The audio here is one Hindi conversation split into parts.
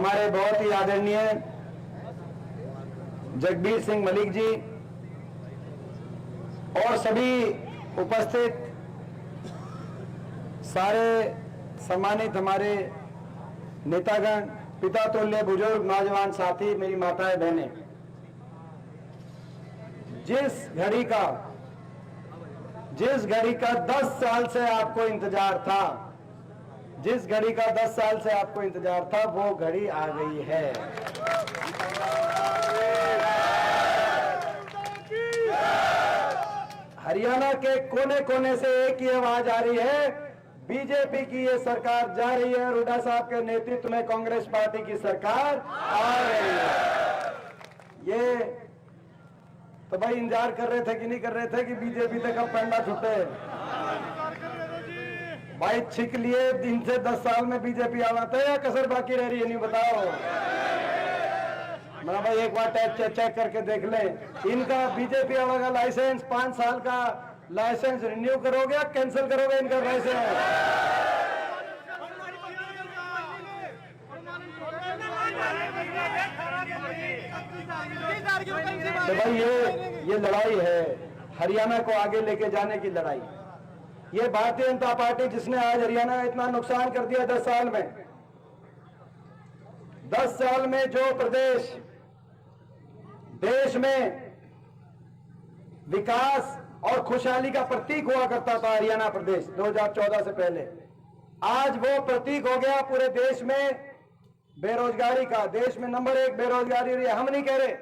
हमारे बहुत ही आदरणीय जगबीर सिंह मलिक जी और सभी उपस्थित सारे सम्मानित हमारे नेतागण, पिता तुल्य बुजुर्ग, नौजवान साथी, मेरी माताएं बहनें, जिस घड़ी का 10 साल से आपको इंतजार था, जिस घड़ी का 10 साल से आपको इंतजार था, वो घड़ी आ गई है। हरियाणा के कोने कोने से एक ही आवाज आ रही है, बीजेपी की ये सरकार जा रही है, हुड्डा साहब के नेतृत्व में कांग्रेस पार्टी की सरकार आ रही है। ये तो भाई इंतजार कर रहे थे कि नहीं कर रहे थे कि बीजेपी तक अब पंडा छुटे। भाई छिक लिए दिन से 10 साल में बीजेपी आवाता है या कसर बाकी रह रही है, नहीं बताओ। मैं भाई एक बार चेक करके देख ले, इनका बीजेपी का लाइसेंस 5 साल का लाइसेंस रिन्यू करोगे या कैंसिल करोगे इनका लाइसेंस? तो भाई ये लड़ाई है हरियाणा को आगे लेके जाने की लड़ाई। ये भारतीय जनता पार्टी जिसने आज हरियाणा का इतना नुकसान कर दिया 10 साल में, 10 साल में जो प्रदेश देश में विकास और खुशहाली का प्रतीक हुआ करता था, हरियाणा प्रदेश 2014 से पहले, आज वो प्रतीक हो गया पूरे देश में बेरोजगारी का। देश में नंबर 1 बेरोजगारी हो रही है। हम नहीं कह रहे,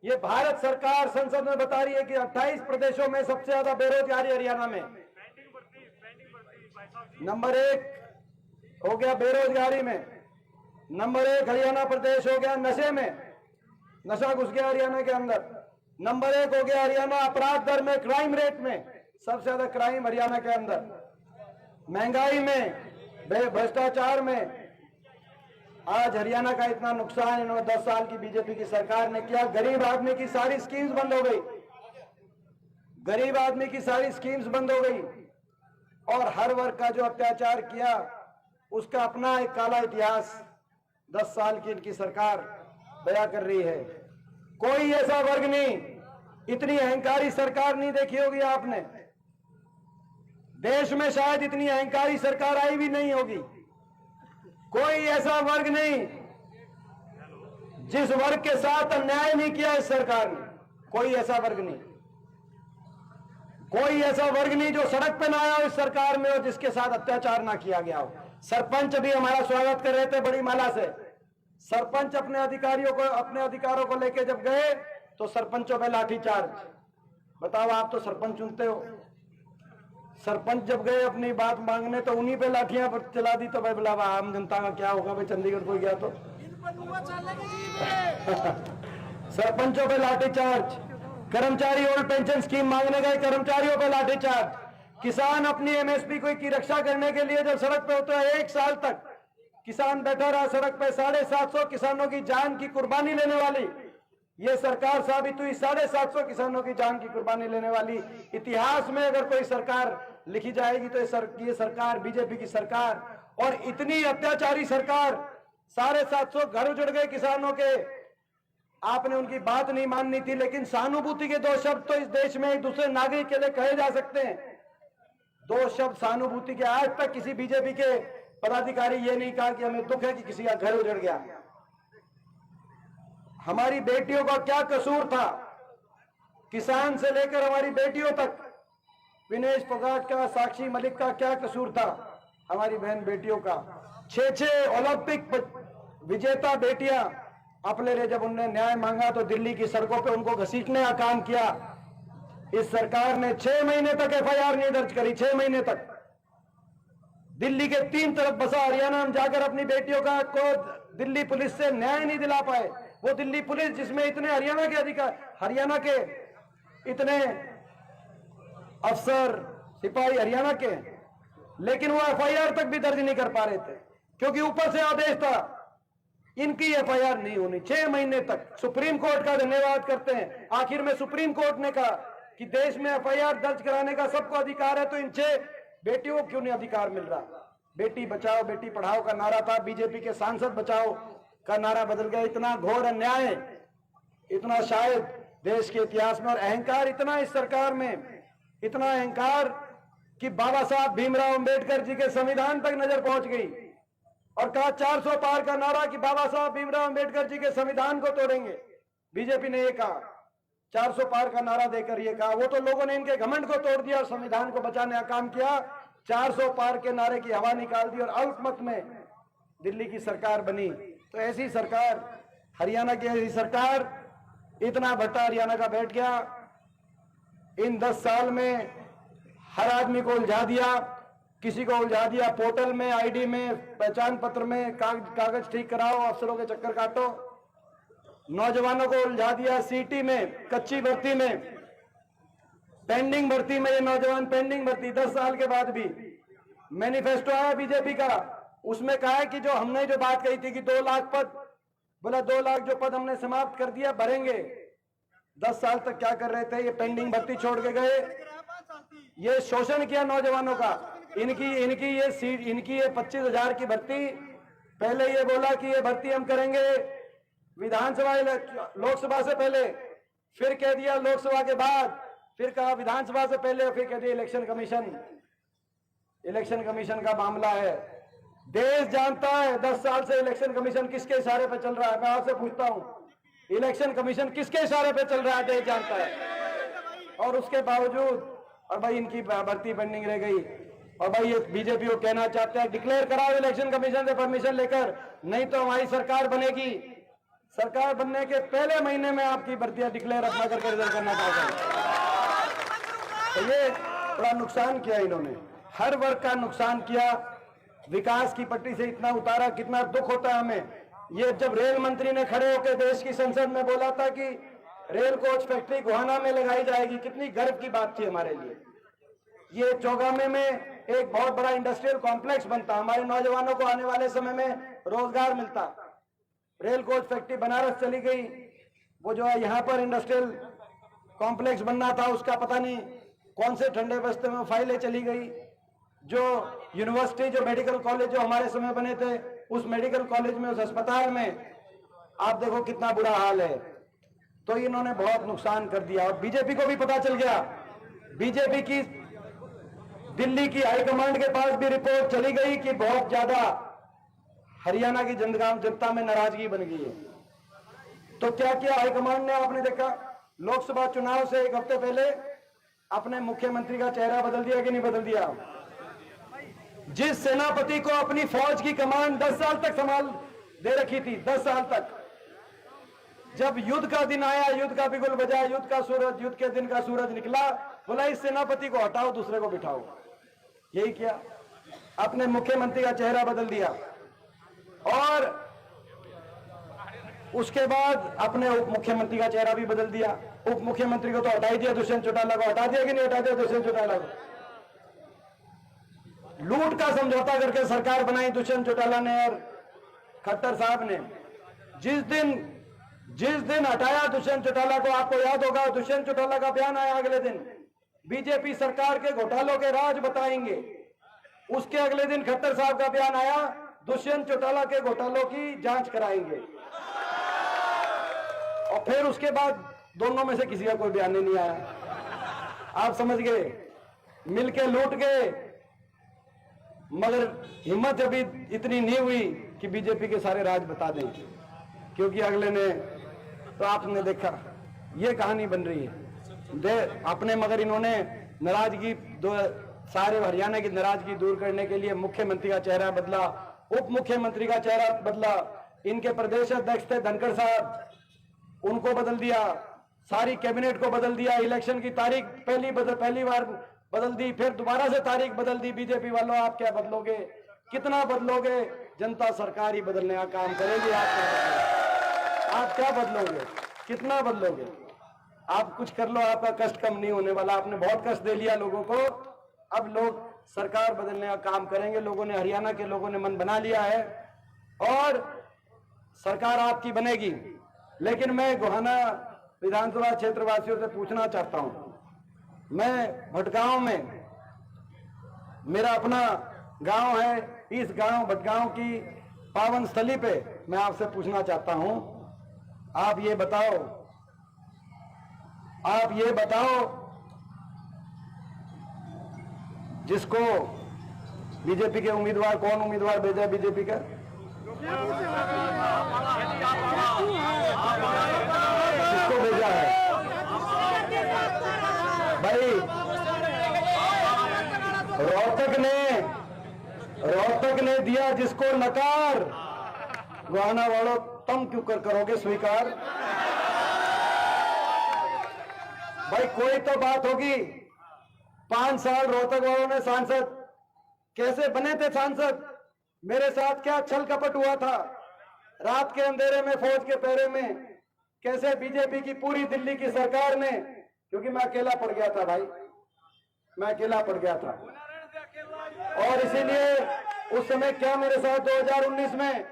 ये भारत सरकार संसद में बता रही है कि 28 प्रदेशों में सबसे ज्यादा बेरोजगारी हरियाणा में। नंबर 1 हो गया बेरोजगारी में, नंबर 1 हरियाणा प्रदेश हो गया नशे में, नशा घुस गया हरियाणा के अंदर। नंबर 1 हो गया हरियाणा अपराध दर में, क्राइम रेट में, सबसे ज्यादा क्राइम हरियाणा के अंदर। महंगाई में, भ्रष्टाचार में आज हरियाणा का इतना नुकसान इन्होंने 10 साल की बीजेपी की सरकार ने किया। गरीब आदमी की सारी स्कीम्स बंद हो गई, गरीब आदमी की सारी स्कीम्स बंद हो गई और हर वर्ग का जो अत्याचार किया उसका अपना एक काला इतिहास 10 साल की इनकी सरकार बयां कर रही है। कोई ऐसा वर्ग नहीं, इतनी अहंकारी सरकार नहीं देखी होगी आपने। देश में शायद इतनी अहंकारी सरकार आई भी नहीं होगी। कोई ऐसा वर्ग नहीं जिस वर्ग के साथ अन्याय नहीं किया इस सरकार ने, कोई ऐसा वर्ग नहीं, कोई ऐसा वर्ग नहीं जो सड़क पे ना आया हो इस सरकार में और जिसके साथ अत्याचार ना किया गया हो। सरपंच भी हमारा स्वागत कर रहे थे बड़ी माला से। सरपंच अपने अधिकारों को लेके जब गए तो सरपंचों पे लाठीचार्ज। बताओ, आप तो सरपंच चुनते हो, सरपंच जब गए अपनी बात मांगने तो उन्हीं पे लाठियां चला दी। तो भाई बोला आम जनता का क्या होगा भाई, चंडीगढ़ कोई गया तो सरपंचों पे लाठीचार्ज। कर्मचारी ओल्ड पेंशन स्कीम मांगने गए, कर्मचारियों पे लाठीचार्ज। किसान अपनी एमएसपी की रक्षा करने के लिए जब सड़क पे होता है, 1 साल तक किसान बैठा रहा सड़क पे। 750 किसानों की जान की कुर्बानी लेने वाली ये सरकार साबित हुई। 750 किसानों की जान की कुर्बानी लेने वाली। इतिहास में अगर कोई सरकार लिखी जाएगी तो ये सरकार बीजेपी की सरकार। और इतनी अत्याचारी सरकार, 750 घर उजड़ गए किसानों के। आपने उनकी बात नहीं माननी थी, लेकिन सहानुभूति के 2 शब्द तो इस देश में एक दूसरे नागरिक के लिए कहे जा सकते हैं। 2 शब्द सहानुभूति के। आज तक किसी बीजेपी के पदाधिकारी ये नहीं कहा कि हमें दुख है कि किसी का घर उजड़ गया। हमारी बेटियों का क्या कसूर था, किसान से लेकर हमारी बेटियों तक, विनेश फोगाट का, साक्षी मलिक का क्या कसूर था हमारी बहन बेटियों का। 6 ओलंपिक विजेता बेटियां अपने लिए जब उन्होंने न्याय मांगा तो दिल्ली की सड़कों पे उनको घसीटने का काम किया। इस सरकार ने 6 महीने तक एफआईआर नहीं दर्ज करी। 6 महीने तक दिल्ली के 3 तरफ बसा हरियाणा में जाकर अपनी बेटियों का को दिल्ली पुलिस से न्याय नहीं दिला पाए। वो दिल्ली पुलिस जिसमें इतने हरियाणा के इतने अफसर सिपाही हरियाणा के, लेकिन वो एफआईआर तक भी दर्ज नहीं कर पा रहे थे क्योंकि ऊपर से आदेश था इनकी एफआईआर नहीं होनी। 6 महीने तक सुप्रीम कोर्ट का धन्यवाद करते हैं। आखिर में सुप्रीम कोर्ट ने कहा कि देश में एफआईआर दर्ज कराने का सबको अधिकार है, तो इन 6 बेटियों को क्यों नहीं अधिकार मिल रहा। बेटी बचाओ बेटी पढ़ाओ का नारा था, बीजेपी के सांसद बचाओ का नारा बदल गया। इतना घोर अन्याय, इतना शायद देश के इतिहास में, और अहंकार इतना इस सरकार में, इतना अहंकार कि बाबा साहब भीमराव अंबेडकर जी के संविधान तक नजर पहुंच गई और कहा 400 पार का नारा कि बाबा साहब भीमराव अंबेडकर जी के संविधान को तोड़ेंगे। बीजेपी ने ये कहा, 400 पार का नारा देकर ये कहा। वो तो लोगों ने इनके घमंड को तोड़ दिया और संविधान को बचाने का काम किया, 400 पार के नारे की हवा निकाल दी और अल्पमत में दिल्ली की सरकार बनी। तो ऐसी सरकार, हरियाणा की ऐसी सरकार, इतना भट्टा हरियाणा का बैठ गया। इन 10 साल में हर आदमी को उलझा दिया, किसी को उलझा दिया पोर्टल में, आईडी में, पहचान पत्र में, कागज ठीक कराओ, अफसरों के चक्कर काटो। नौजवानों को उलझा दिया सीटी में, कच्ची भर्ती में, पेंडिंग भर्ती में। ये नौजवान पेंडिंग भर्ती 10 साल के बाद भी। मैनिफेस्टो आया बीजेपी का, उसमें कहा है कि जो हमने जो बात कही थी कि 2 लाख पद, बोला 2 लाख जो पद हमने समाप्त कर दिया, भरेंगे। 10 साल तक क्या कर रहे थे? ये पेंडिंग भर्ती छोड़ के गए, ये शोषण किया नौजवानों का। इनकी ये 25,000 की भर्ती, पहले ये बोला कि ये भर्ती हम करेंगे विधानसभा लोकसभा से पहले, फिर कह दिया लोकसभा के बाद, फिर कहा विधानसभा से पहले, फिर कह दिया इलेक्शन कमीशन का मामला है। देश जानता है 10 साल से इलेक्शन कमीशन किसके इशारे पे चल रहा है। मैं आपसे पूछता हूं, इलेक्शन कमीशन किसके इशारे पे चल रहा है? देश जानता है। और उसके बावजूद, और भाई इनकी भर्ती पेंडिंग रह गई। और भाई ये बीजेपी को कहना चाहते हैं डिक्लेयर कराओ इलेक्शन कमीशन से परमिशन लेकर, नहीं तो हमारी सरकार बनेगी। सरकार बनने के पहले महीने में आपकी भर्तियां डिक्लेयर अपना करके रिजल्ट करना चाहते हैं। तो ये बड़ा नुकसान किया इन्होंने, हर वर्ग का नुकसान किया, विकास की पट्टी से इतना उतारा। कितना दुख होता है हमें। ये जब रेल मंत्री ने खड़े होकर देश की संसद में बोला था कि रेल कोच फैक्ट्री गोहाना में लगाई जाएगी, कितनी गर्व की बात थी हमारे लिए। ये चौगामे में एक बहुत बड़ा इंडस्ट्रियल कॉम्प्लेक्स बनता, हमारे नौजवानों को आने वाले समय में रोजगार मिलता। रेल कोच फैक्ट्री बनारस चली गई, वो जो है यहाँ पर इंडस्ट्रियल कॉम्प्लेक्स बनना था, उसका पता नहीं कौन से ठंडे बस्ते में फाइलें चली गई। जो यूनिवर्सिटी, जो मेडिकल कॉलेज जो हमारे समय बने थे, उस मेडिकल कॉलेज में, उस अस्पताल में आप देखो कितना बुरा हाल है। तो इन्होंने बहुत नुकसान कर दिया। और बीजेपी को भी पता चल गया, बीजेपी की दिल्ली की हाईकमांड के पास भी रिपोर्ट चली गई कि बहुत ज्यादा हरियाणा की जनता में नाराजगी बन गई है। तो क्या किया हाईकमांड ने? आपने देखा लोकसभा चुनाव से 1 हफ्ते पहले अपने मुख्यमंत्री का चेहरा बदल दिया कि नहीं बदल दिया? जिस सेनापति को अपनी फौज की कमान 10 साल तक संभाल दे रखी थी, 10 साल तक, जब युद्ध का दिन आया, युद्ध का बिगुल बजा, युद्ध के दिन का सूरज निकला, बोला इस सेनापति को हटाओ, दूसरे को बिठाओ। यही किया, अपने मुख्यमंत्री का चेहरा बदल दिया। और उसके बाद अपने उप मुख्यमंत्री का चेहरा भी बदल दिया। उप मुख्यमंत्री को तो हटा ही दिया, दुष्यंत चौटाला को हटा दिया कि नहीं हटा दिया? दुष्यंत चौटाला को लूट का समझौता करके सरकार बनाई दुष्यंत चौटाला ने और खट्टर साहब ने। जिस दिन हटाया दुष्यंत चौटाला को, आपको याद होगा दुष्यंत चौटाला का बयान आया अगले दिन, बीजेपी सरकार के घोटालों के राज बताएंगे। उसके अगले दिन खट्टर साहब का बयान आया, दुष्यंत चौटाला के घोटालों की जांच कराएंगे। और फिर उसके बाद दोनों में से किसी का कोई बयान नहीं आया। आप समझ गए, मिलके लूट गए। मगर हिम्मत अभी इतनी नहीं हुई कि बीजेपी के सारे राज बता दें, क्योंकि अगले ने, तो आपने देखा ये कहानी बन रही है अपने। मगर इन्होंने नाराजगी, सारे हरियाणा की नाराजगी दूर करने के लिए मुख्यमंत्री का चेहरा बदला, उप मुख्यमंत्री का चेहरा बदला। इनके प्रदेश अध्यक्ष थे धनखड़ साहब, उनको बदल दिया, सारी कैबिनेट को बदल दिया। इलेक्शन की तारीख पहली बार बदल दी, फिर दोबारा से तारीख बदल दी। बीजेपी वालों आप क्या बदलोगे? कितना बदलोगे? जनता सरकार ही बदलने का काम करेगी। आप क्या बदलोगे? कितना बदलोगे? आप कुछ कर लो, आपका कष्ट कम नहीं होने वाला। आपने बहुत कष्ट दे लिया लोगों को, अब लोग सरकार बदलने का काम करेंगे। लोगों ने, हरियाणा के लोगों ने मन बना लिया है और सरकार आपकी बनेगी। लेकिन मैं गोहाना विधानसभा क्षेत्र वासियों से पूछना चाहता हूं, मैं भटगांव में, मेरा अपना गांव है, इस गांव भटगांव की पावन स्थली पे मैं आपसे पूछना चाहता हूं, आप ये बताओ जिसको बीजेपी के उम्मीदवार, कौन उम्मीदवार भेजा बीजेपी का? किसको भेजा है भाई? रोहतक ने दिया जिसको नकार, गोहाना वालों तुम क्यों करोगे स्वीकार? भाई कोई तो बात होगी। 5 साल रोहतक वालों ने सांसद कैसे बने थे सांसद? मेरे साथ क्या छल कपट हुआ था? रात के अंधेरे में फौज के पहरे में कैसे बीजेपी की पूरी दिल्ली की सरकार ने, क्योंकि मैं अकेला पड़ गया था भाई, मैं अकेला पड़ गया था, और इसीलिए उस समय क्या मेरे साथ 2019 में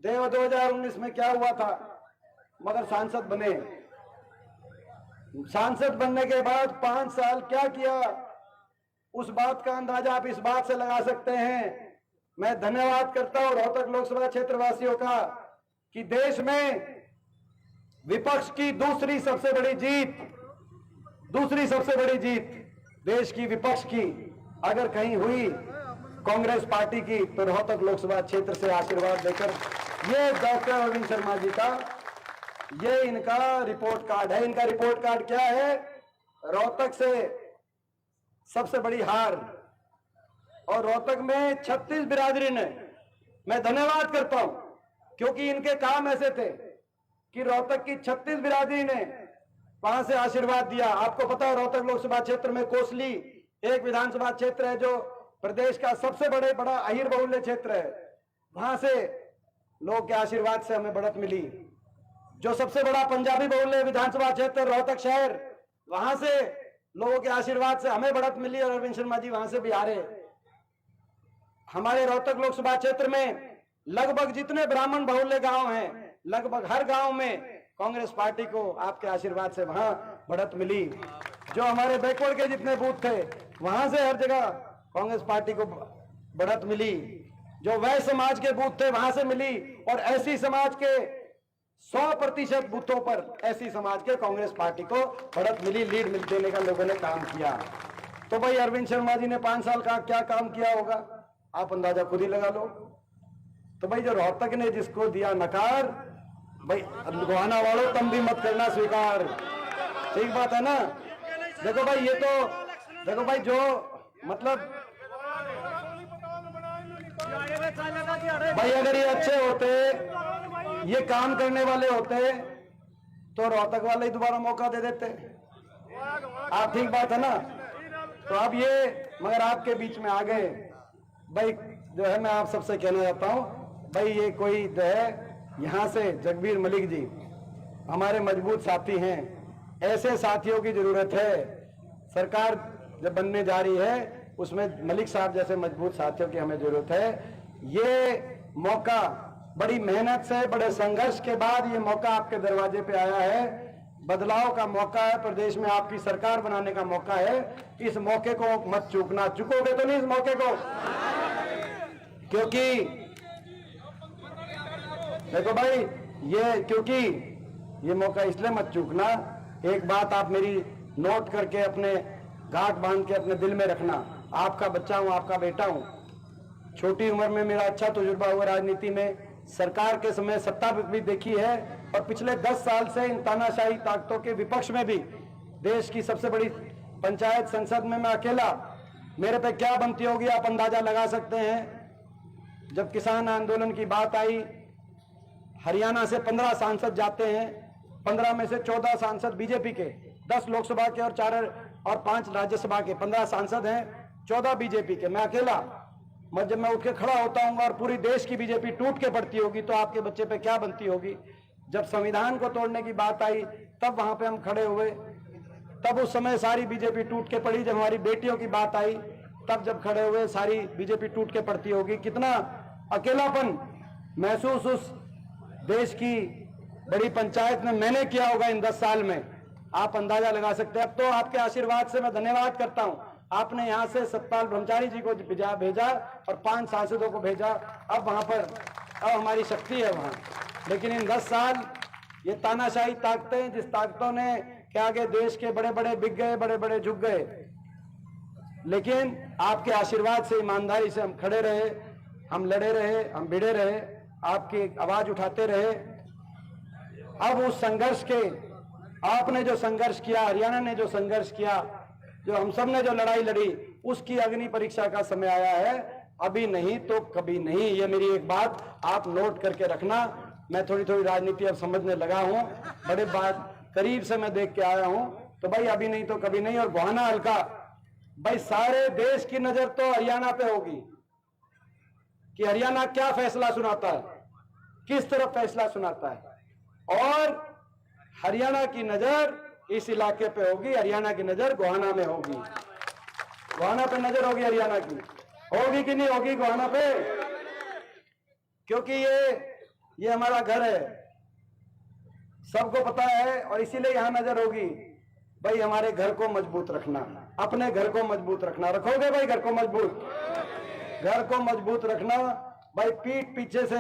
2019 में क्या हुआ था, मगर सांसद बने। सांसद बनने के बाद 5 साल क्या किया, उस बात का अंदाजा आप इस बात से लगा सकते हैं। मैं धन्यवाद करता हूं रोहतक लोकसभा क्षेत्र वासियों का कि देश में विपक्ष की दूसरी सबसे बड़ी जीत देश की विपक्ष की अगर कहीं हुई कांग्रेस पार्टी की, तो रोहतक लोकसभा क्षेत्र से आशीर्वाद देकर ये डॉक्टर अरविंद शर्मा जी का ये इनका रिपोर्ट कार्ड है। इनका रिपोर्ट कार्ड क्या है? रोहतक से सबसे बड़ी हार, और रोहतक में 36 बिरादरी ने, मैं धन्यवाद करता हूं क्योंकि इनके काम ऐसे थे कि रोहतक की 36 बिरादरी ने वहां से आशीर्वाद दिया। आपको पता है रोहतक लोकसभा क्षेत्र में कोसली एक विधानसभा क्षेत्र है जो प्रदेश का सबसे बड़ा अहिर बहुल्य क्षेत्र है। वहां से लोगों के आशीर्वाद से हमें बढ़त मिली। जो सबसे बड़ा पंजाबी बहुल्य विधानसभा क्षेत्र रोहतक शहर, वहां से लोगों के आशीर्वाद से हमें बढ़त मिली और अरविंद शर्मा जी वहां से भी हारे। हमारे रोहतक लोकसभा क्षेत्र में लगभग जितने ब्राह्मण बहुल्य गांव हैं, लगभग हर गांव में कांग्रेस पार्टी को आपके आशीर्वाद से वहां बढ़त मिली। जो हमारे बैकवर्ड के जितने बूथ थे, वहां से हर जगह कांग्रेस पार्टी को बढ़त मिली। जो वैश्य समाज के बूथ थे वहां से मिली, और ऐसी समाज के 100% बूथों पर ऐसी समाज के कांग्रेस पार्टी को बढ़त मिली, लीड मिल देने का लोगों ने काम किया। तो भाई अरविंद शर्मा जी ने 5 साल का क्या काम किया होगा, आप अंदाजा खुद ही लगा लो। तो भाई जो रोहतक ने जिसको दिया नकार, भाई गोहाना वालों तुम भी मत करना स्वीकार। ठीक बात है ना? देखो भाई, ये तो देखो भाई, जो मतलब भाई अगर ये अच्छे होते, ये काम करने वाले होते, तो रोहतक वाले ही दोबारा मौका दे देते। आप ठीक बात है ना? तो अब ये मगर आपके बीच में आ गए। भाई जो है, मैं आप सबसे कहना चाहता हूं, भाई ये कोई जो है यहां से जगबीर मलिक जी हमारे मजबूत साथी हैं। ऐसे साथियों की जरूरत है। सरकार जब बनने जा रही है उसमें मलिक साहब जैसे मजबूत साथियों की हमें जरूरत है। ये मौका बड़ी मेहनत से, बड़े संघर्ष के बाद ये मौका आपके दरवाजे पे आया है। बदलाव का मौका है, प्रदेश में आपकी सरकार बनाने का मौका है। इस मौके को मत चूकना। चुकोगे तो नहीं इस मौके को, क्योंकि देखो भाई क्योंकि ये मौका इसलिए मत चूकना। एक बात आप मेरी नोट करके अपने गांठ बांध के अपने दिल में रखना। आपका बच्चा हूं, आपका बेटा हूं। छोटी उम्र में मेरा अच्छा तजुर्बा हुआ राजनीति में, सरकार के समय सत्ता भी देखी है, और पिछले 10 साल से इन तानाशाही ताकतों के विपक्ष में भी देश की सबसे बड़ी पंचायत संसद में मैं अकेला, मेरे पे क्या बनती होगी आप अंदाजा लगा सकते हैं। जब किसान आंदोलन की बात आई, हरियाणा से 15 सांसद जाते हैं, 15 में से 14 सांसद बीजेपी के, 10 लोकसभा के और 5 राज्यसभा के, 15 सांसद हैं, 14 बीजेपी के, मैं अकेला। जब मैं उठ के खड़ा होता हूँ और पूरी देश की बीजेपी टूट के पड़ती होगी, तो आपके बच्चे पे क्या बनती होगी। जब संविधान को तोड़ने की बात आई, तब वहां पे हम खड़े हुए, तब उस समय सारी बीजेपी टूट के पड़ी। जब हमारी बेटियों की बात आई, तब जब खड़े हुए सारी बीजेपी टूट के पड़ती होगी। कितना अकेलापन महसूस उस देश की बड़ी पंचायत में मैंने किया होगा इन 10 साल में, आप अंदाजा लगा सकते हैं। अब तो आपके आशीर्वाद से मैं धन्यवाद करता हूं, आपने यहां से सतपाल ब्रह्मचारी जी को भेजा और 5 सांसदों को भेजा। अब वहां पर अब हमारी शक्ति है वहां। लेकिन इन 10 साल ये तानाशाही ताकतें, जिस ताकतों ने के आगे देश के बड़े बड़े बिक गए, बड़े बड़े झुक गए, लेकिन आपके आशीर्वाद से, ईमानदारी से हम खड़े रहे, हम लड़े रहे, हम भिड़े रहे, आपकी आवाज उठाते रहे। अब उस संघर्ष के, आपने जो संघर्ष किया, हरियाणा ने जो संघर्ष किया, जो हम सब ने जो लड़ाई लड़ी, उसकी अग्नि परीक्षा का समय आया है। अभी नहीं तो कभी नहीं, ये मेरी एक बात आप नोट करके रखना। मैं थोड़ी थोड़ी राजनीति अब समझने लगा हूं, बड़े बात करीब से मैं देख के आया हूं, तो भाई अभी नहीं तो कभी नहीं। और गोहाना हल्का, भाई सारे देश की नजर तो हरियाणा पे होगी कि हरियाणा क्या फैसला सुनाता है, किस तरफ फैसला सुनाता है। और हरियाणा की नजर इस इलाके पे होगी, हरियाणा की नजर गोहाना में होगी, गोहाना पे नजर होगी हरियाणा की। होगी कि नहीं होगी गोहाना पे? क्योंकि ये हमारा घर है, सबको पता है, और इसीलिए यहां नजर होगी। भाई हमारे घर को मजबूत रखना, अपने घर को मजबूत रखना। रखोगे भाई घर को मजबूत? घर को मजबूत रखना भाई, पीठ पीछे से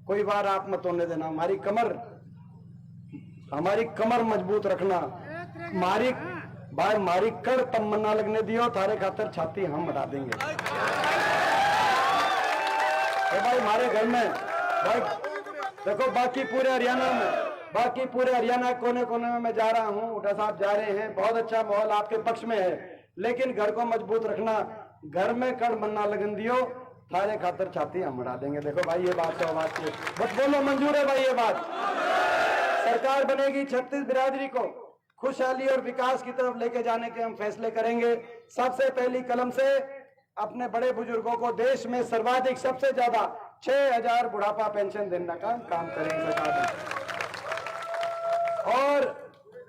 कोई बार आप मत होने देना। हमारी कमर मजबूत रखना। मारी कर तमन्ना लगने दियो, थारे खातर छाती हम बढ़ा देंगे। भाई हमारे घर में, भाई देखो, बाकी पूरे हरियाणा कोने कोने में मैं जा रहा हूं, उठा साहब जा रहे हैं, बहुत अच्छा माहौल आपके पक्ष में है, लेकिन घर को मजबूत रखना। घर में कड़ मन्ना लगन दियो, थारे खातर छाती हम बढ़ा देंगे। देखो भाई ये बात तो बात बस बोलो, मंजूर है भाई ये बात? सरकार बनेगी, 36 बिरादरी को खुशहाली और विकास की तरफ लेके जाने के हम फैसले करेंगे। सबसे पहली कलम से अपने बड़े बुजुर्गों को देश में सर्वाधिक, सबसे ज्यादा 6000 बुढ़ापा पेंशन देने का काम करेंगे सरकार। और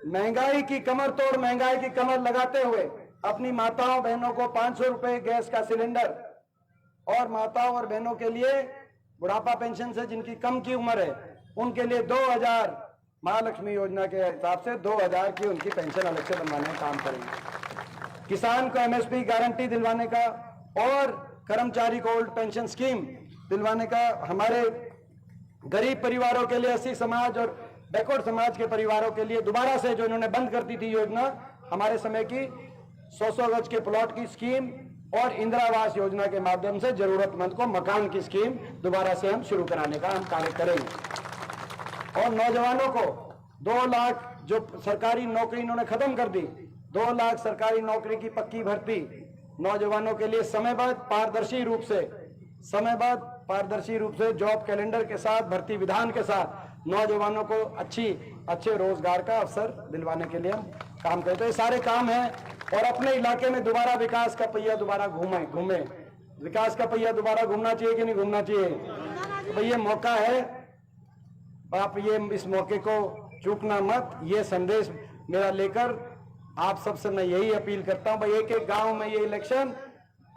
महंगाई की कमर तोड़, महंगाई की कमर लगाते हुए अपनी माताओं बहनों को 500 रुपए गैस का सिलेंडर, और माताओं और बहनों के लिए बुढ़ापा पेंशन से जिनकी कम की उम्र है उनके लिए 2000 महालक्ष्मी योजना के हिसाब से 2000 की उनकी पेंशन अलग से बनवाने का काम करेंगे। किसान को एमएसपी गारंटी दिलवाने का और कर्मचारी को ओल्ड पेंशन स्कीम दिलवाने का। हमारे गरीब परिवारों के लिए, 80 समाज और बैकवर्ड समाज के परिवारों के लिए दोबारा से जो इन्होंने बंद कर दी थी योजना, हमारे समय की 100 गज के प्लॉट की स्कीम और इंदिरा आवास योजना के माध्यम से जरूरतमंद को मकान की स्कीम दोबारा से हम शुरू कराने का हम कार्य करेंगे। और नौजवानों को 2 लाख जो सरकारी नौकरी इन्होंने खत्म कर दी, 2 लाख सरकारी नौकरी की पक्की भर्ती नौजवानों के लिए समयबद्ध पारदर्शी रूप से जॉब कैलेंडर के साथ, भर्ती विधान के साथ नौजवानों को अच्छे रोजगार का अवसर दिलवाने के लिए हम काम करते हैं। ये सारे काम हैं। और अपने इलाके में दोबारा विकास का पहिया दोबारा घूमे। विकास का पहिया दोबारा घूमना चाहिए कि नहीं घूमना चाहिए? तो भाई ये मौका है, आप इस मौके को चूकना मत। ये संदेश मेरा लेकर आप सबसे मैं यही अपील करता हूं भाई, एक गांव में ये इलेक्शन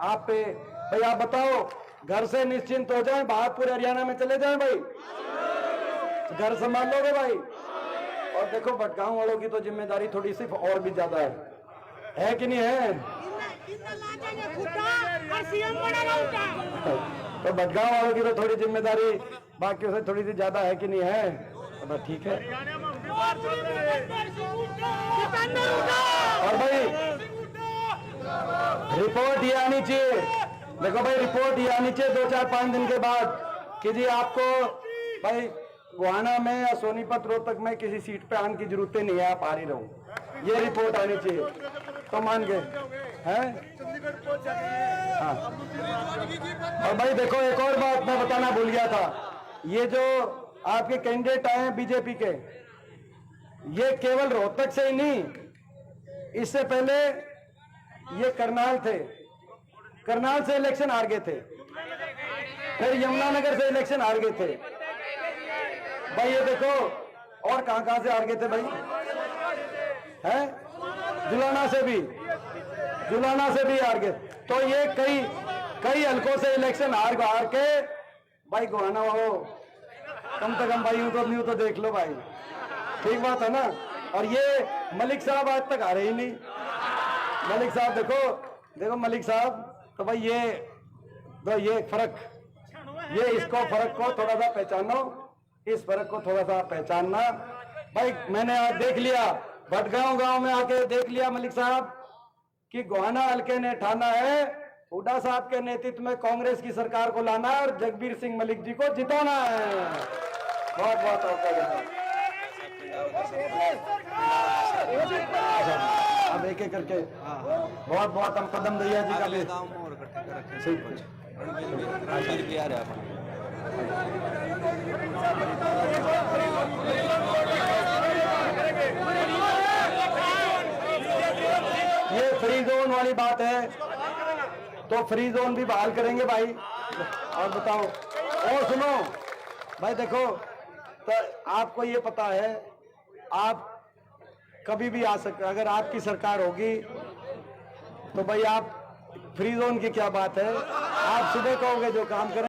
आप पे, भाई आप बताओ, घर से निश्चिंत हो जाएं, बाहर पूरे हरियाणा में चले जाएं भाई, घर संभाल लोगे भाई। और देखो भटगांव वालों की तो जिम्मेदारी थोड़ी सी और भी ज्यादा है कि नहीं है? तो भटगांव वालों की तो थोड़ी जिम्मेदारी बाकी से थोड़ी सी ज्यादा है कि नहीं है? तो ठीक है। और भाई रिपोर्ट ये आनी चाहिए, देखो भाई रिपोर्ट ये आनी चाहिए 2-4-5 दिन के बाद कि जी आपको भाई गोहाना में या सोनीपत रोहतक में किसी सीट पे आने की जरूरत नहीं है, आप आ रही रहो, ये रिपोर्ट आनी चाहिए। तो मान गए हैं? हाँ। और भाई देखो एक और बात मैं बताना भूल गया था, ये जो आपके कैंडिडेट आए हैं बीजेपी के, ये केवल रोहतक से ही नहीं, इससे पहले ये करनाल थे, करनाल से इलेक्शन हार गए थे, फिर यमुनानगर से इलेक्शन हार गए थे भाई। ये देखो और कहां से हार गए थे भाई, हैं? जुलाना से भी हार गए। तो ये कई हलकों से इलेक्शन हार के भाई गोहाना हो, कम से कम भाई यूं तो देख लो भाई, ठीक बात है ना। और ये मलिक साहब आज तक हारे ही नहीं, मलिक साहब देखो मलिक साहब, तो भाई ये फर्क ये इसको फर्क को थोड़ा सा पहचानो, इस फर्क को थोड़ा सा पहचानना। भाई मैंने आज देख लिया, भटगांव गांव में आके देख लिया मलिक साहब कि गोहाना हल्के ने ठाना है हुड्डा साहब के नेतृत्व में कांग्रेस की सरकार को लाना है और जगबीर सिंह मलिक जी को जिताना है। बहुत बहुत अब एक एक करके बहुत बहुत हम कदम दैया जी का भी ये फ्री जोन वाली बात है, तो फ्री जोन भी बहाल करेंगे भाई। और बताओ, और सुनो भाई, देखो तो आपको ये पता है आप कभी भी आ सकते, अगर आपकी सरकार होगी तो भाई आप फ्री जोन की क्या बात है, आप सुबह कहोगे जो काम करें।